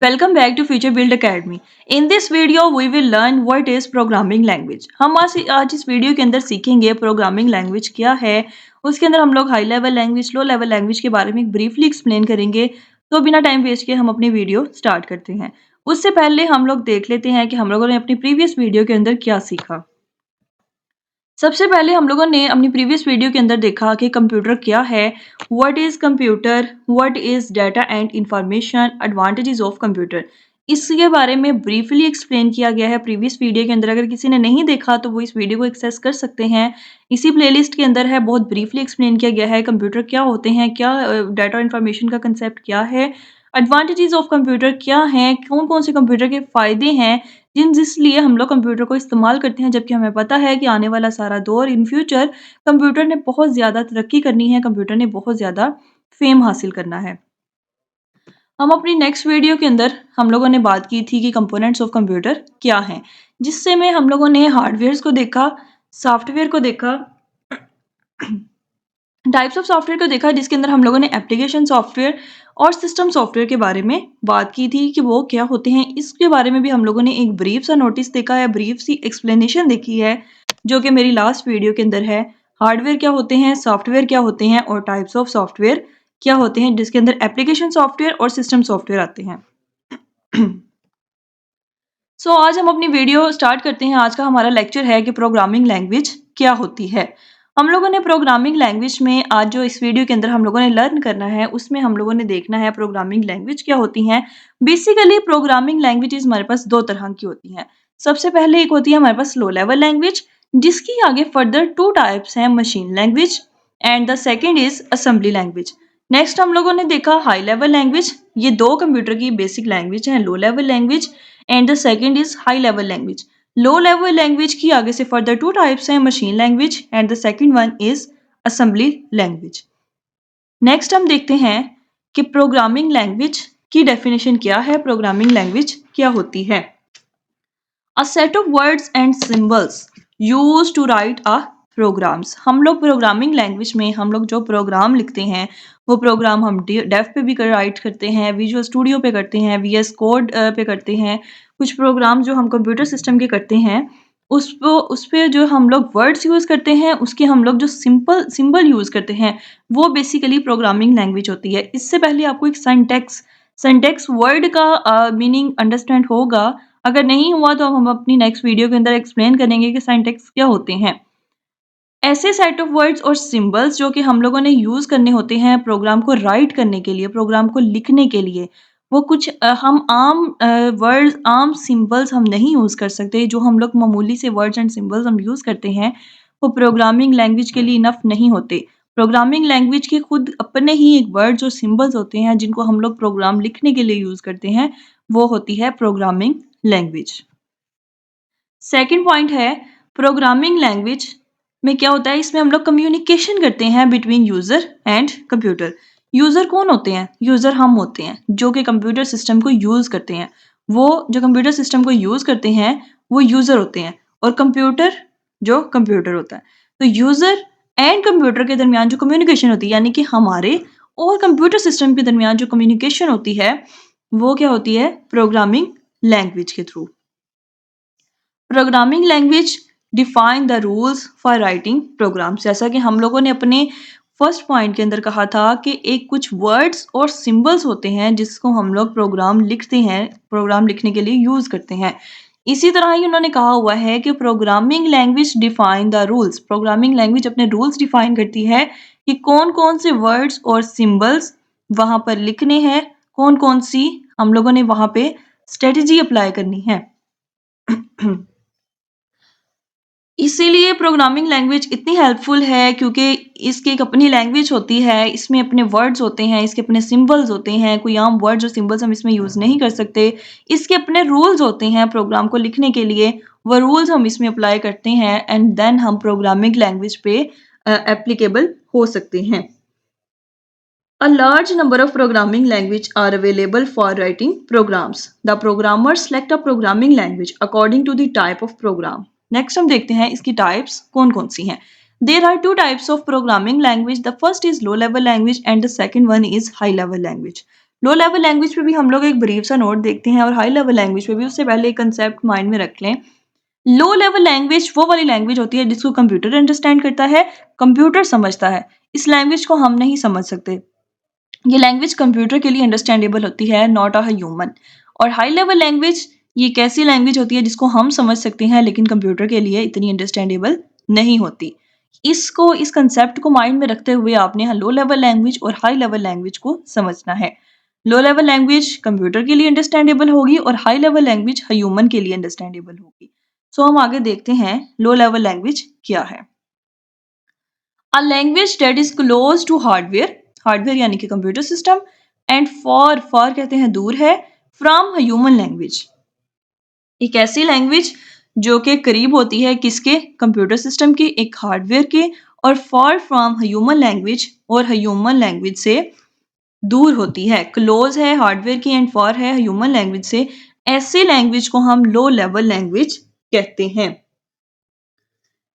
Welcome back to Future Build Academy. In this video, we will learn what is programming language. हम आज इस video के अंदर सीखेंगे प्रोग्रामिंग लैंग्वेज क्या है। उसके अंदर हम लोग हाई लेवल लैंग्वेज, लो लेवल लैंग्वेज के बारे में ब्रीफली एक्सप्लेन करेंगे। तो बिना टाइम वेस्ट किए हम अपनी वीडियो स्टार्ट करते हैं। उससे पहले हम लोग देख लेते हैं कि हम लोगों ने अपनी प्रीवियस वीडियो के अंदर क्या सीखा। सबसे पहले हम लोगों ने अपनी प्रीवियस वीडियो के अंदर देखा कि कंप्यूटर क्या है, what is computer, what is data and information, advantages of computer. इसके बारे में ब्रीफली एक्सप्लेन किया गया है प्रीवियस वीडियो के अंदर। अगर किसी ने नहीं देखा तो वो इस वीडियो को एक्सेस कर सकते हैं। इसी प्लेलिस्ट के अंदर है, बहुत ब्रीफली एक्सप्लेन किया गया है कंप्यूटर क्या होते हैं, क्या डाटा इंफॉर्मेशन का कंसेप्ट क्या है, एडवांटेजेस ऑफ कंप्यूटर क्या हैं, कौन-कौन से कंप्यूटर के फ़ायदे हैं, जिसलिए हम लोग कंप्यूटर को इस्तेमाल करते हैं, जबकि हमें पता है कि आने वाला सारा दौर इन फ्यूचर कंप्यूटर ने बहुत ज़्यादा तरक्की करनी है, कंप्यूटर ने बहुत ज़्यादा फ़ेम हासिल करना है। हम अपनी नेक्स्ट वीडियो के अंदर हम लोगों ने बात की थी कि कंपोनेंट्स ऑफ कंप्यूटर क्या हैं, जिससे में हम लोगों ने हार्डवेयर्स को देखा, सॉफ्टवेयर को देखा, टाइप्स ऑफ सॉफ्टवेयर को देखा, जिसके अंदर हम लोगों ने एप्लीकेशन सॉफ्टवेयर और सिस्टम सॉफ्टवेयर के बारे में बात की थी कि वो क्या होते हैं। इसके बारे में भी हम लोगों ने एक ब्रीफ सा नोटिस देखा है, ब्रीफ सी एक्सप्लेनेशन देखी है, जो कि मेरी लास्ट वीडियो के अंदर है। हार्डवेयर क्या होते हैं, सॉफ्टवेयर क्या होते हैं और टाइप्स ऑफ सॉफ्टवेयर क्या होते हैं, जिसके अंदर एप्लीकेशन सॉफ्टवेयर और सिस्टम सॉफ्टवेयर आते हैं। आज हम अपनी वीडियो स्टार्ट करते हैं। आज का हमारा लेक्चर है कि प्रोग्रामिंग लैंग्वेज क्या होती है। हम लोगों ने प्रोग्रामिंग लैंग्वेज में आज जो इस वीडियो के अंदर हम लोगों ने लर्न करना है, उसमें हम लोगों ने देखना है प्रोग्रामिंग लैंग्वेज क्या होती हैं। बेसिकली प्रोग्रामिंग लैंग्वेजेस हमारे पास दो तरह की होती हैं। सबसे पहले एक होती है हमारे पास लो लेवल लैंग्वेज, जिसकी आगे फर्दर टू टाइप्स हैं, machine language and the second is assembly language. Next हम लोगों ने देखा हाई लेवल लैंग्वेज। ये दो कंप्यूटर की बेसिक लैंग्वेज हैं, लो level language and the second is high level language. Low level language की आगे से फर्दर टू टाइप्स हैं, machine language and the second one is assembly language. Next हम देखते हैं कि प्रोग्रामिंग लैंग्वेज की डेफिनेशन क्या है, प्रोग्रामिंग लैंग्वेज क्या होती है। A set of words and symbols used to write a programs। हम लोग प्रोग्रामिंग लैंग्वेज में हम लोग जो प्रोग्राम लिखते हैं, वो प्रोग्राम हम डेव पे भी राइट करते हैं, विजुअल स्टूडियो पे करते हैं, वीएस कोड पे करते हैं। कुछ प्रोग्राम जो हम कंप्यूटर सिस्टम के करते हैं, उस पे जो हम लोग वर्ड्स यूज़ करते हैं, उसके हम लोग जो सिंबल यूज़ करते हैं, वो बेसिकली प्रोग्रामिंग लैंग्वेज होती है। इससे पहले आपको एक सिंटैक्स वर्ड का मीनिंग अंडरस्टैंड होगा। अगर नहीं हुआ तो हम अपनी नेक्स्ट वीडियो के अंदर एक्सप्लेन करेंगे कि सिंटैक्स क्या होते हैं। ऐसे सेट ऑफ वर्ड्स और सिंबल्स जो कि हम लोगों ने यूज़ करने होते हैं प्रोग्राम को राइट करने के लिए, प्रोग्राम को लिखने के लिए। वो कुछ हम आम वर्ड्स, आम सिंबल्स हम नहीं यूज़ कर सकते। जो हम लोग मामूली से वर्ड्स एंड सिंबल्स हम यूज़ करते हैं, वो प्रोग्रामिंग लैंग्वेज के लिए इनफ नहीं होते। प्रोग्रामिंग लैंग्वेज के खुद अपने ही एक वर्ड्स और सिंबल्स होते हैं, जिनको हम लोग प्रोग्राम लिखने के लिए यूज़ करते हैं, वो होती है प्रोग्रामिंग लैंग्वेज। सेकंड पॉइंट है प्रोग्रामिंग लैंग्वेज में क्या होता है, इसमें हम लोग कम्युनिकेशन करते हैं between user and computer. User कौन होते हैं? यूजर हम होते हैं जो कि कंप्यूटर सिस्टम को यूज करते हैं। वो जो कंप्यूटर सिस्टम को यूज करते हैं वो यूजर होते हैं, और कंप्यूटर जो कंप्यूटर होता है। तो यूजर एंड कंप्यूटर के दरमियान जो कम्युनिकेशन होती है, यानी कि हमारे और कंप्यूटर सिस्टम के दरमियान जो कम्युनिकेशन होती है, वो क्या होती है? प्रोग्रामिंग लैंग्वेज के through. Programming language define the rules for writing programs. जैसा कि हम लोगों ने अपने फर्स्ट पॉइंट के अंदर कहा था कि एक कुछ वर्ड्स और सिंबल्स होते हैं जिसको हम लोग प्रोग्राम लिखते हैं, प्रोग्राम लिखने के लिए यूज करते हैं। इसी तरह ही उन्होंने कहा हुआ है कि programming language define the rules. Programming language अपने रूल्स डिफाइन करती है कि कौन कौन से वर्ड्स और सिंबल्स वहां पर लिखने हैं, कौन कौन सी हम लोगों ने वहां पे स्ट्रेटेजी अप्लाई करनी है। इसीलिए प्रोग्रामिंग लैंग्वेज इतनी हेल्पफुल है, क्योंकि इसकी एक अपनी लैंग्वेज होती है, इसमें अपने वर्ड्स होते हैं, इसके अपने सिंबल्स होते हैं। कोई आम वर्ड्स और सिंबल्स हम इसमें यूज़ नहीं कर सकते। इसके अपने रूल्स होते हैं प्रोग्राम को लिखने के लिए, वो रूल्स हम इसमें अप्लाई करते हैं एंड देन हम प्रोग्रामिंग लैंग्वेज पे एप्लीकेबल हो सकते हैं। A large number of programming languages are available for writing programs. The programmers select a programming language according to the type of program. Next हम देखते हैं इसकी types कौन कौन सी हैं। There are two types of programming language. The first is low level language and the second one is high level language. Low level language पे भी हम लोग एक ब्रीफ सा नोट देखते हैं और हाई लेवल लैंग्वेज पे भी। उससे पहले एक कंसेप्ट माइंड में रख लें। लो लेवल लैंग्वेज वो वाली लैंग्वेज होती है जिसको कंप्यूटर अंडरस्टैंड करता है, कंप्यूटर समझता है। इस लैंग्वेज को हम नहीं समझ सकते। ये लैंग्वेज कंप्यूटर के लिए अंडरस्टैंडेबल होती है, नॉट अ ह्यूमन। और हाई लेवल लैंग्वेज ये एक ऐसी लैंग्वेज होती है जिसको हम समझ सकते हैं लेकिन कंप्यूटर के लिए इतनी अंडरस्टैंडेबल नहीं होती। इस कंसेप्ट को माइंड में रखते हुए आपने लो लेवल लैंग्वेज और हाई लेवल लैंग्वेज को समझना है। लो लेवल लैंग्वेज कंप्यूटर के लिए अंडरस्टैंडेबल होगी और हाई लेवल लैंग्वेज ह्यूमन के लिए अंडरस्टैंडेबल होगी। सो हम आगे देखते हैं लो लेवल लैंग्वेज क्या है। A language that is close to hardware यानी कि कंप्यूटर सिस्टम, एंड फॉर कहते हैं दूर है, फ्रॉम ह्यूमन लैंग्वेज। एक ऐसी लैंग्वेज जो कि करीब होती है किसके, कंप्यूटर सिस्टम के, एक हार्डवेयर के, और फॉर फ्रॉम ह्यूमन लैंग्वेज, और ह्यूमन लैंग्वेज से दूर होती है। क्लोज है हार्डवेयर की एंड फॉर है ह्यूमन लैंग्वेज से। ऐसी लैंग्वेज को हम लो लेवल लैंग्वेज कहते हैं।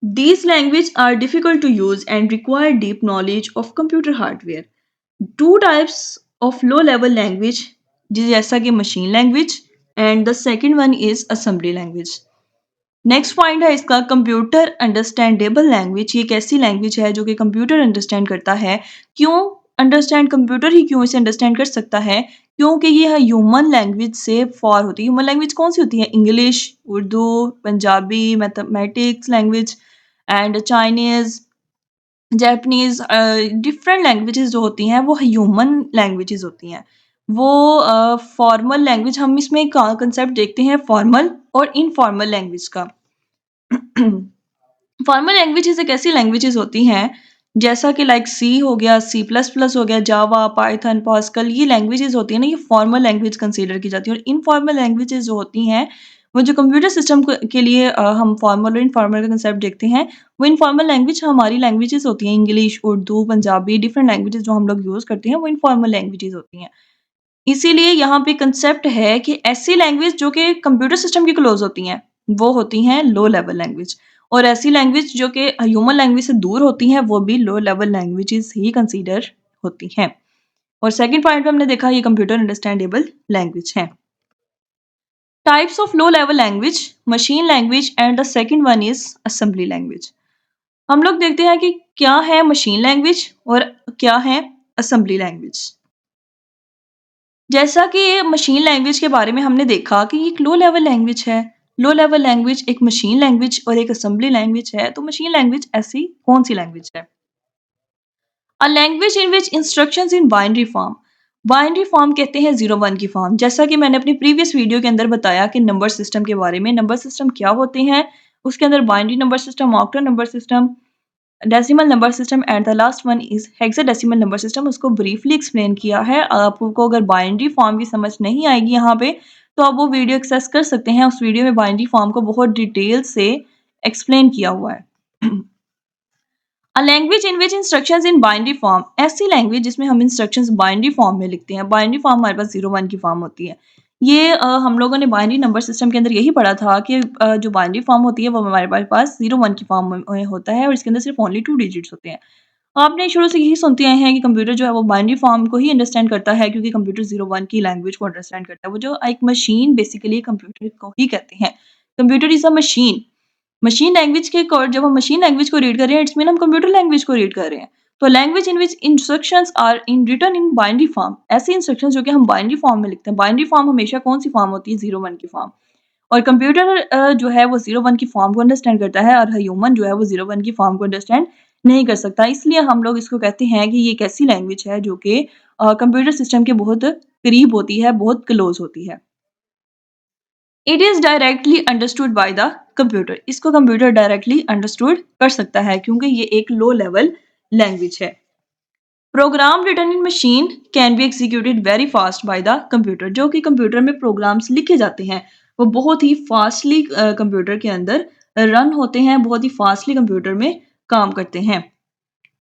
These languages are difficult to use and require deep knowledge of computer hardware. Two types of low-level language, जैसा कि machine language, and the second one is assembly language. Next point है इसका computer understandable language. ये एक ऐसी language है जो कि कंप्यूटर अंडरस्टैंड करता है। क्यों अंडरस्टैंड, कंप्यूटर ही क्यों इसे अंडरस्टैंड कर सकता है? क्योंकि ये ह्यूमन लैंग्वेज से फॉर होती है। ह्यूमन लैंग्वेज कौन सी होती है? English, Urdu, Punjabi, mathematics language and Chinese, Japanese, different languages जो होती हैं वो ह्यूमन लैंग्वेजेस होती हैं। वो फॉर्मल लैंग्वेज, हम इसमें कंसेप्ट देखते हैं फॉर्मल और इनफॉर्मल लैंग्वेज का। फॉर्मल लैंग्वेजेस एक ऐसी लैंग्वेजेस होती हैं जैसा कि लाइक सी हो गया, सी प्लस प्लस हो गया, जावा, पाइथन, पास्कल, ये लैंग्वेजेस होती है ना, ये फॉर्मल लैंग्वेज कंसीडर की जाती है। और इनफॉर्मल लैंग्वेजेस जो होती हैं वो जो कंप्यूटर सिस्टम के लिए हम फॉर्मल और इनफॉर्मल का कंसेप्ट देखते हैं। वो इनफॉर्मल लैंग्वेज हमारी लैंग्वेजेस होती हैं, English, Urdu, Punjabi, different languages जो हम लोग यूज़ करते हैं वो इनफॉर्मल लैंग्वेजेस होती हैं। इसीलिए यहाँ पे कंसेप्ट है कि ऐसी लैंग्वेज जो कि कंप्यूटर सिस्टम के क्लोज होती हैं, वो होती हैं लो लेवल लैंग्वेज। और ऐसी लैंग्वेज जो कि ह्यूमन लैंग्वेज से दूर होती हैं, वो भी लो लेवल लैंग्वेजेस ही कंसीडर होती हैं। और सेकंड पॉइंट पे हमने देखा ये कंप्यूटर अंडरस्टैंडेबल लैंग्वेज है। Types of low level language, machine language and the second one is assembly language. हम लोग देखते हैं कि क्या है मशीन लैंग्वेज और क्या है असेंबली लैंग्वेज। जैसा कि मशीन लैंग्वेज के बारे में हमने देखा कि ये एक लो लेवल लैंग्वेज है। लो लेवल लैंग्वेज एक मशीन लैंग्वेज और एक असेंबली लैंग्वेज है। तो मशीन लैंग्वेज ऐसी कौन सी लैंग्वेज है? A language in which instructions in binary form. Binary form कहते हैं 0 1 की फॉर्म। जैसा कि मैंने अपनी प्रीवियस वीडियो के अंदर बताया कि नंबर सिस्टम के बारे में, नंबर सिस्टम क्या होते हैं, उसके अंदर binary number system, octal number system, decimal number system and the last one is hexadecimal number system. उसको ब्रीफली एक्सप्लेन किया है। आपको अगर बाइनरी फॉर्म की समझ नहीं आएगी यहाँ पे तो आप वो वीडियो एक्सेस कर सकते हैं। उस वीडियो में बाइनरी फॉर्म को बहुत डिटेल से एक्सप्लेन किया हुआ है। A language in which instructions in binary form, ऐसी लैंग्वेज जिसमें हम इंस्ट्रक्शंस बाइनरी फॉर्म में लिखते हैं। बाइनरी फॉर्म हमारे पास 0 1 की फॉर्म होती है। ये हम लोगों ने बाइनरी नंबर सिस्टम के अंदर यही पढ़ा था कि जो बाइनरी फॉर्म होती है वो हमारे पास 0 1 की फॉर्म में होता है और इसके अंदर सिर्फ ओनली 2 डिजिट्स होते हैं। आपने शुरू से यही सुनते आए हैं कि कंप्यूटर जो है वो बाइनरी फॉर्म को ही अंडरस्टैंड करता है क्योंकि कंप्यूटर 0 1 की लैंग्वेज को अंडरस्टैंड करता है। वो जो एक मशीन बेसिकली कंप्यूटर को ही कहते हैं। Computer is a machine. Machine language के अकॉर्ड जब हम मशीन लैंग्वेज को रीड कर रहे हैं, इट्स मीन हम कंप्यूटर लैंग्वेज को रीड कर रहे हैं। तो language in which instructions are in written in binary form, ऐसी इंस्ट्रक्शंस जो कि हम बाइनरी फॉर्म में लिखते हैं। बाइनरी फॉर्म हमेशा कौन सी फॉर्म होती है? 0 1 की फॉर्म। और कंप्यूटर जो है वो 0 1 की फॉर्म को अंडरस्टैंड करता है और ह्यूमन जो है वो 0 1 की फॉर्म को अंडरस्टैंड नहीं कर सकता। इसलिए हम लोग इसको कहते हैं कि ये एक ऐसी लैंग्वेज है जो कि कंप्यूटर सिस्टम के बहुत करीब होती है, बहुत क्लोज होती है। It is directly understood by the computer. इसको कंप्यूटर डायरेक्टली अंडरस्टूड कर सकता है क्योंकि ये एक लो लेवल लैंग्वेज है। Program written in machine can be executed very fast by the computer. जो कि कंप्यूटर में प्रोग्राम्स लिखे जाते हैं वो बहुत ही फास्टली कंप्यूटर के अंदर रन होते हैं, बहुत ही फास्टली कंप्यूटर में काम करते हैं।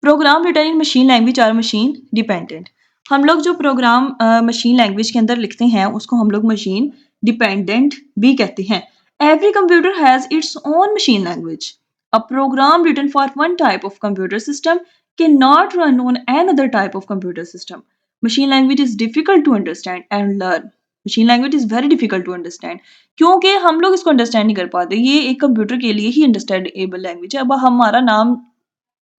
Program written in machine language are machine dependent. हम लोग जो प्रोग्राम मशीन लैंग्वेज के अंदर लिखते हैं उसको हम लोग मशीन डिपेंडेंट भी कहते हैं। Every computer has its own machine language. A program written for one type of computer system can not run on another type of computer system. Machine language is difficult to understand and learn. Machine language is very difficult to understand, क्योंकि हम लोग इसको understand नहीं कर पाते। ये एक computer के लिए ही अंडरस्टैंडेबल लैंग्वेज है। अब हमारा नाम,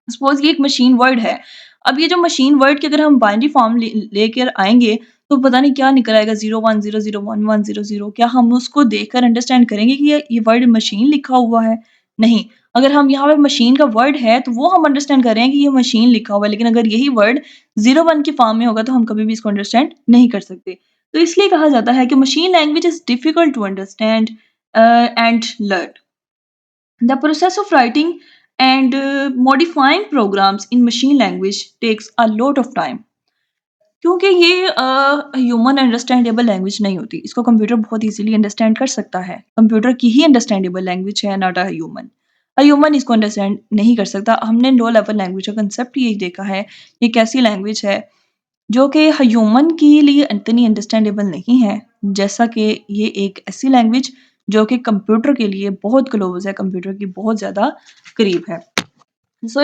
सपोज ये एक मशीन वर्ड है। अब ये जो मशीन वर्ड के अगर हम बाइनरी फॉर्म लेकर आएंगे तो पता नहीं क्या निकल आएगा, 01001100। क्या हम उसको देखकर अंडरस्टैंड करेंगे कि ये वर्ड मशीन लिखा हुआ है? नहीं। अगर हम यहाँ पे मशीन का वर्ड है तो वो हम अंडरस्टैंड कर रहे हैं कि ये मशीन लिखा हुआ है, लेकिन अगर यही वर्ड 01 की फॉर्म में होगा तो हम कभी भी इसको अंडरस्टैंड नहीं कर सकते। तो इसलिए कहा जाता है कि machine language is difficult to understand and learn. The process of writing and modifying programs in machine language takes a lot of time, क्योंकि ये ह्यूमन अंडरस्टैंडेबल लैंग्वेज नहीं होती। इसको कंप्यूटर बहुत इजीली अंडरस्टैंड कर सकता है। कंप्यूटर की ही अंडरस्टैंडेबल लैंग्वेज है, not a human. A human इसको अंडरस्टैंड नहीं कर सकता। हमने लो लेवल लैंग्वेज का कंसेप्ट यही देखा है। ये कैसी लैंग्वेज है जो कि ह्यूमन के लिए इतनी अंडरस्टैंडेबल नहीं है, जैसा कि ये एक ऐसी लैंग्वेज जो कि कंप्यूटर के लिए बहुत क्लोज है, कंप्यूटर की बहुत ज़्यादा करीब है।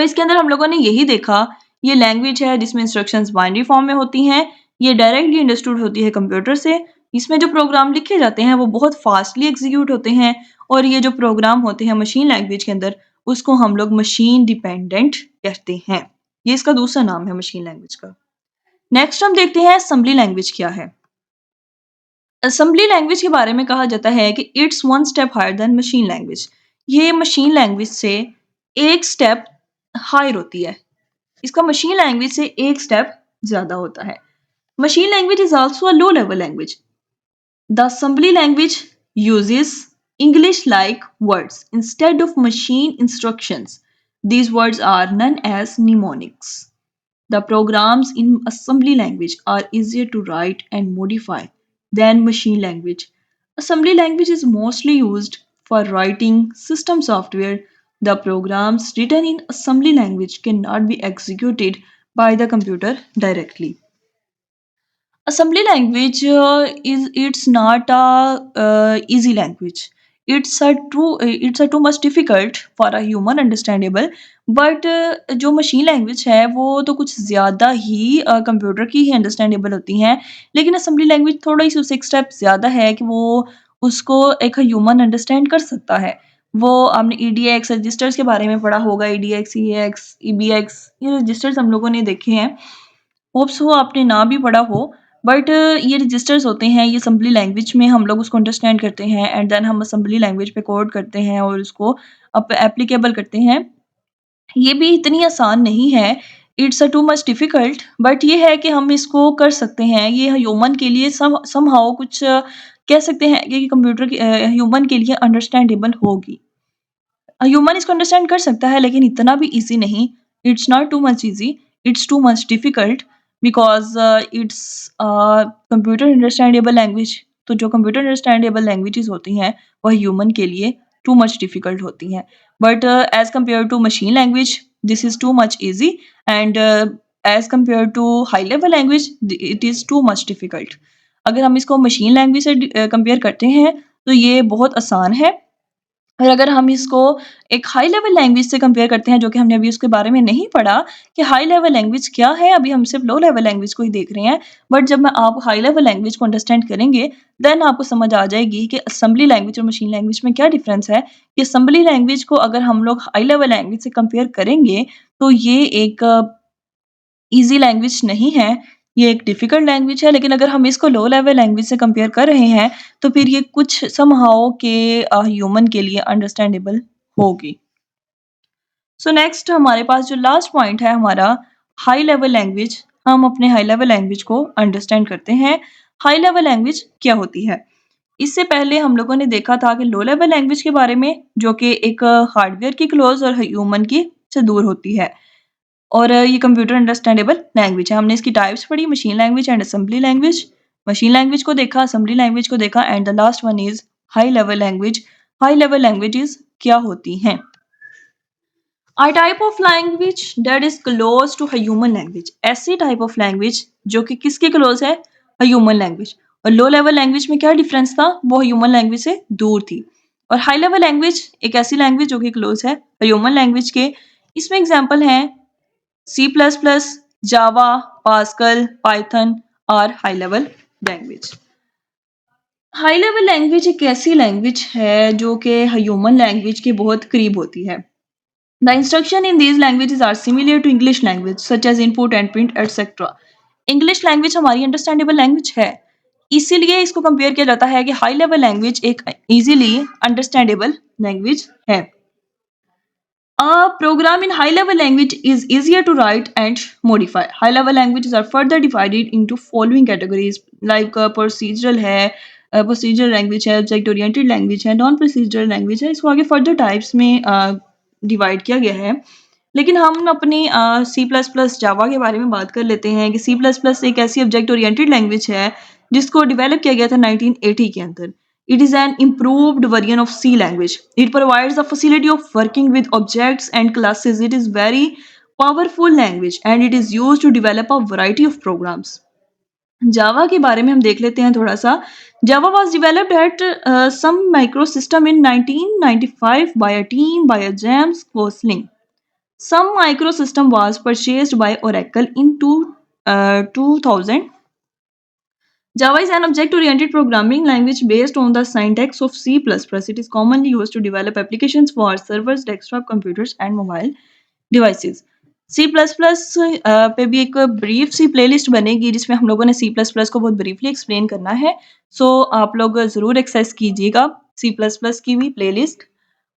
इसके अंदर हम लोगों ने यही देखा, ये लैंग्वेज है जिसमें इंस्ट्रक्शंस बाइनरी फॉर्म में होती हैं। ये डायरेक्टली अंडरस्टूड होती है कंप्यूटर से। इसमें जो प्रोग्राम लिखे जाते हैं वो बहुत फास्टली एग्जीक्यूट होते हैं, और ये जो प्रोग्राम होते हैं मशीन लैंग्वेज के अंदर, उसको हम लोग मशीन डिपेंडेंट कहते हैं। ये इसका दूसरा नाम है मशीन लैंग्वेज का। नेक्स्ट हम देखते हैं असेंबली लैंग्वेज क्या है। असेंबली लैंग्वेज के बारे में कहा जाता है कि it's one step higher than machine language. ये मशीन लैंग्वेज से एक स्टेप हायर होती है। इसका मशीन लैंग्वेज से एक स्टेप ज्यादा होता है। Machine language is also a low level language. The assembly language uses English like words instead of machine instructions. These words are known as mnemonics. The programs in assembly language are easier to write and modify than machine language. Assembly language is mostly used for writing system software. The programs written in assembly language cannot be executed by the computer directly. Assembly language is it's not a easy language. It's a too much difficult for a human understandable, but जो machine language है वो तो कुछ ज़्यादा ही computer की ही understandable होती हैं, लेकिन असेंबली लैंग्वेज थोड़ा ही उससे एक स्टेप ज़्यादा है कि वो उसको एक ह्यूमन अंडरस्टैंड कर सकता है। वो आपने EDX रजिस्टर्स के बारे में पढ़ा होगा, EDX, EAX, EBX, ये रजिस्टर्स हम लोगों ने देखे हैं। होप्स हो आपने ना भी पढ़ा हो, बट ये रजिस्टर्स होते हैं, ये असेंबली लैंग्वेज में हम लोग उसको अंडरस्टैंड करते हैं एंड देन हम असेंबली लैंग्वेज पे कोड करते हैं और उसको एप्लीकेबल करते हैं। ये भी इतनी आसान नहीं है, it's a to much difficult, but ये है कि हम इसको कर सकते हैं। ये ह्यूमन के लिए समहाउ कुछ कह सकते हैं कि कंप्यूटर ह्यूमन के लिए अंडरस्टैंडेबल होगी। ह्यूमन इसको अंडरस्टैंड कर सकता है लेकिन इतना भी ईज़ी नहीं। It's not to much easy, it's to much difficult because it's computer understandable language. तो जो कंप्यूटर अंडरस्टैंडेबल लैंग्वेजेज़ होती हैं, वह ह्यूमन के लिए टू मच डिफिकल्ट होती हैं। But as compare to machine language, this is too much easy and as compare to high level language, it is too much difficult. अगर हम इसको मशीन लैंग्वेज से कंपेयर करते हैं, तो ये बहुत आसान है। और अगर हम इसको एक हाई लेवल लैंग्वेज से कंपेयर करते हैं, जो कि हमने अभी उसके बारे में नहीं पढ़ा कि हाई लेवल लैंग्वेज क्या है, अभी हम सिर्फ लो लेवल लैंग्वेज को ही देख रहे हैं। बट जब मैं आप हाई लेवल लैंग्वेज को अंडरस्टैंड करेंगे, देन आपको समझ आ जाएगी कि असेंबली लैंग्वेज और मशीन लैंग्वेज में क्या डिफरेंस है। कि असेंबली लैंग्वेज को अगर हम लोग हाई लेवल लैंग्वेज से कंपेयर करेंगे, तो ये एक ईज़ी लैंग्वेज नहीं है, ये एक डिफ़िकल्ट लैंग्वेज है, लेकिन अगर हम इसको लो लेवल लैंग्वेज से कंपेयर कर रहे हैं, तो फिर ये कुछ समहाउ के ह्यूमन के लिए अंडरस्टैंडेबल होगी। सो नेक्स्ट हमारे पास जो लास्ट पॉइंट है हमारा, हाई लेवल लैंग्वेज। हम अपने हाई लेवल लैंग्वेज को अंडरस्टैंड करते हैं। हाई लेवल लैंग्वेज क्या होती है? इससे पहले हम लोगों ने देखा था कि लो लेवल लैंग्वेज के बारे में, जो कि एक हार्डवेयर की क्लोज़ और ह्यूमन की से दूर होती है। और ये कंप्यूटर अंडरस्टैंडेबल लैंग्वेज है। हमने इसकी टाइप्स पढ़ी, machine language and assembly language. Machine language को देखा, असेंबली लैंग्वेज को देखा and the last one is high level language. High level languages क्या होती हैं? A type of language that is close to a human language। ऐसी type of language जो कि किसके क्लोज है? Human language. और लो लेवल लैंग्वेज में क्या डिफरेंस था? वो ह्यूमन लैंग्वेज से दूर थी। और हाई लेवल लैंग्वेज एक ऐसी लैंग्वेज जो कि क्लोज है ह्यूमन लैंग्वेज के। इसमें एग्जांपल हैं C++, जावा, पास्कल, पाइथन और high level language. High level language एक ऐसी लैंग्वेज है जो कि ह्यूमन लैंग्वेज के बहुत करीब होती है। The instruction in these languages are similar to English language, such as input and print, etc. English language हमारी अंडरस्टैंडेबल लैंग्वेज है, इसीलिए इसको कंपेयर किया जाता है कि हाई लेवल लैंग्वेज एक इजीली अंडरस्टैंडेबल लैंग्वेज है। A program in high-level language is easier to write and modify. High-level languages are further divided into following categories like procedural है, procedural language है, object-oriented language है, non-procedural language है। इसको आगे further types में divide किया गया है। लेकिन हम अपनी सी प्लस प्लस जावा के बारे में बात कर लेते हैं कि सी प्लस प्लस एक ऐसी ऑब्जेक्ट ओरिएंटेड लैंग्वेज है जिसको डेवलप किया गया था 1980 के अंदर। It is an improved version of C language. It provides the facility of working with objects and classes. It is very powerful language and it is used to develop a variety of programs. जावा के बारे में हम देख लेते हैं थोड़ा सा। Java was developed at some microsystem in 1995 by a team by a James Gosling. Some microsystem was purchased by Oracle in 2000. Java is an object-oriented programming language based on the syntax of C++. It is commonly used to develop applications for servers, desktop computers and mobile devices. C++ पे भी एक brief सी playlist बनेगी जिसमें हम लोगों ने C++ को बहुत ब्रीफली एक्सप्लेन करना है। सो आप लोग ज़रूर एक्सेस कीजिएगा C++ की भी प्लेलिस्ट।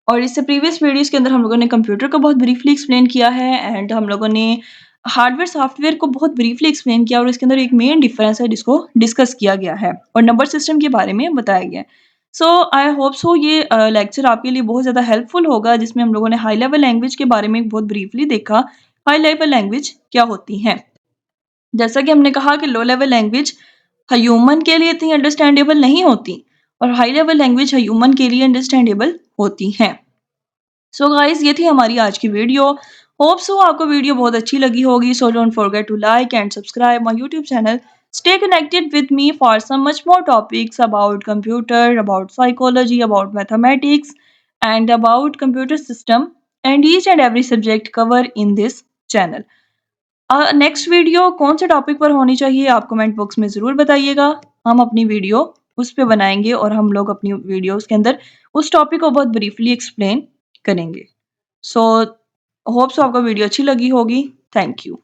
और इससे प्रीवियस वीडियोज़ के अंदर हम लोगों ने कंप्यूटर को बहुत ब्रीफली एक्सप्लेन किया है एंड हम लोगों ने हार्डवेयर सॉफ्टवेयर को बहुत ब्रीफली एक्सप्लेन किया और इसके अंदर एक मेन डिफरेंस है जिसको डिस्कस किया गया है और नंबर सिस्टम के बारे में बताया गया है। सो आई होप सो ये लेक्चर आपके लिए बहुत ज़्यादा हेल्पफुल होगा जिसमें हम लोगों ने हाई लेवल लैंग्वेज के बारे में बहुत ब्रीफली देखा हाई लेवल लैंग्वेज क्या होती हैं। जैसा कि हमने कहा कि लो लेवल लैंग्वेज ह्यूमन के लिए इतनी अंडरस्टैंडेबल नहीं होती और हाई लेवल लैंग्वेज ह्यूमन के लिए अंडरस्टैंडेबल होती हैं। सो गाइस ये थी हमारी आज की वीडियो। होप सो आपको वीडियो बहुत अच्छी लगी होगी। So don't forget to like and subscribe my YouTube channel. Stay connected with me for some much more topics about computer, about psychology, about mathematics, and about computer system and each and every subject cover in this channel. Next video कौन से topic पर होनी चाहिए आप comment box में ज़रूर बताइएगा। हम अपनी वीडियो उस पे बनाएंगे और हम लोग अपनी वीडियोस के अंदर उस टॉपिक को बहुत ब्रीफली एक्सप्लेन करेंगे। सो होप सो आपको वीडियो अच्छी लगी होगी। Thank you.